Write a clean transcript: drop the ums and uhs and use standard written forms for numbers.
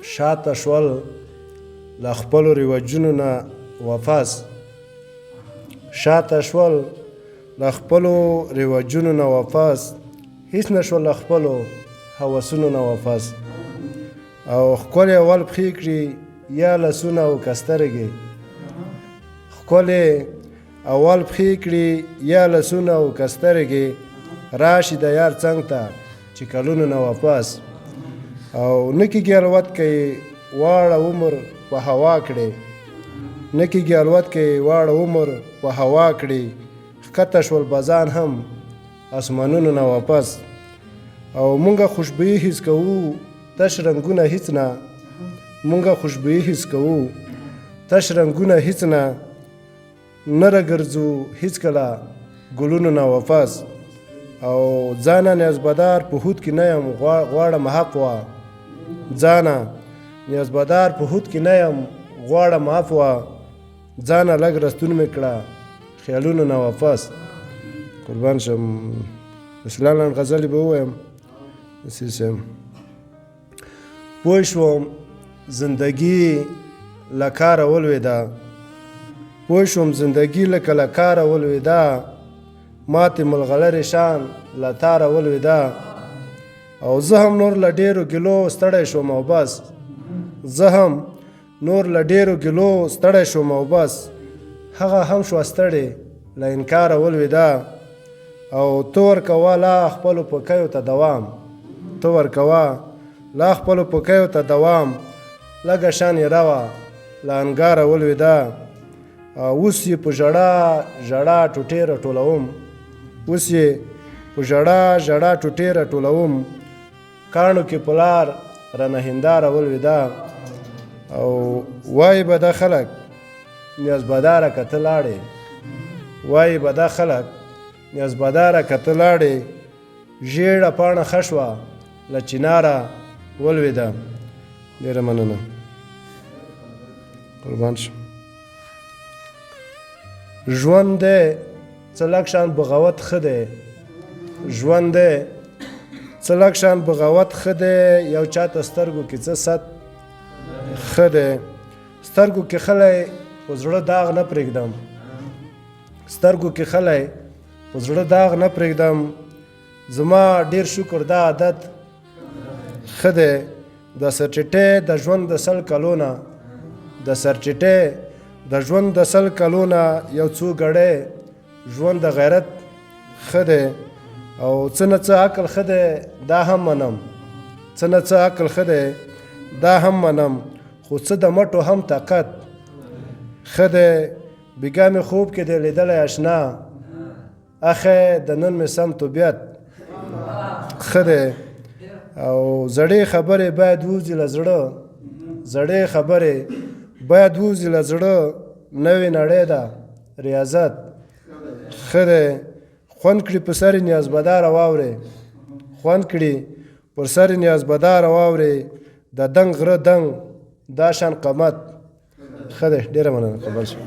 شاته شول له خپلو رواجونو نه واپس شاته شول له خپلو رواجونو نه واپس هیڅ نه شول له خپلو هوسونو نه واپس او ښکلې اول پښې کړي یا لاسونه او که سترګې ښکلې اول پښې کړي یا لاسونه او که سترګې راشي د یار څنګ ته چې کلونو نه واپس او نه کېږي الوت کوي واړه عمر په هوا کړې نه کېږي الوت کوي واړه عمر په هوا کړې ښکته شول بزان هم اسمانونو نه واپس او مونږه خوشبويي حس کوو تش رنګونه هیڅ نه مونږه خوشبويي حس کوو تش رنګونه هیڅ نه نه راګرځو هیڅکله ګلونو نه واپس او ځانه نیازبدار په هود کې نه یم غواړم عفوه ځانه نیازبدار په هود کې نه یم غواړم عفوه ځانه لږ رستون مې کړه خیالونو نه واپس قربان شم اصلا غزلې به ووایم سیسم پوه شوم زندګي له کاره ولوېده پوه شوم زندګي لکه له کاره ولوېده ماتې ملغلرې شان له تاره ولوېده او زه هم نور له ډېرو ګیلو ستړی شوم او بس زه هم نور له ډېرو ګیلو ستړی شوم او بس هغه هم شوه ستړې له انکاره ولوېده او ته ورکوه لا خپلو پکیو ته دوام ته ورکوه لا خپلو پکیو ته دوام لږه شان یې روه له انګاره ولوېده اوس یې په ژړا ژړا ټوټې راټولوم اوس یې په ژړا ژړا ټوټې راټولوم کاڼو کې په لار رانه هنداره ولوېده او وایي به دا خلک نیازبداره که ته لاړې وایي به دا خلک نیازبداره که ته لاړې ژېړه پاڼه ښه شوه له چناره ولوېده ډېره مننه قربان شم ژوند دی څه لږ شان بغاوت ښه دی ژوند دی څه لږ شان بغاوت ښه دی یو چاته سترګو کې څه ست ښه دی سترګو کې خلی په زړه داغ نه پرېږدم سترګو کې خلی په زړه داغ نه پرېږدم زما ډېر شکر دا عادت ښه دی د سرچټۍ د ژوند د سل کلونه د سرچټۍ د ژوند د سل کلونه یو څو ګړی ژوند د غیرت ښه دی او څه نه څه عقل ښه دی دا هم منم څه نه څه عقل ښه دی دا هم منم خو څه د مټو هم طاقت ښه دی بیګا مې خوب کې دی لیدلی اشنا اخی د نن مې سم طبیعت ښه دی او زړې خبرې باید ووځي له زړه زړې خبرې باید ووځي له زړه نوې نړۍ ده ریاضت ښه دی خوند کړي په سر نیازبداره واورې خوند کړي پر سر نیازبداره واورې د دنګ غره دنګ دا شان قامت ښه دی ډېره مننه قبول شم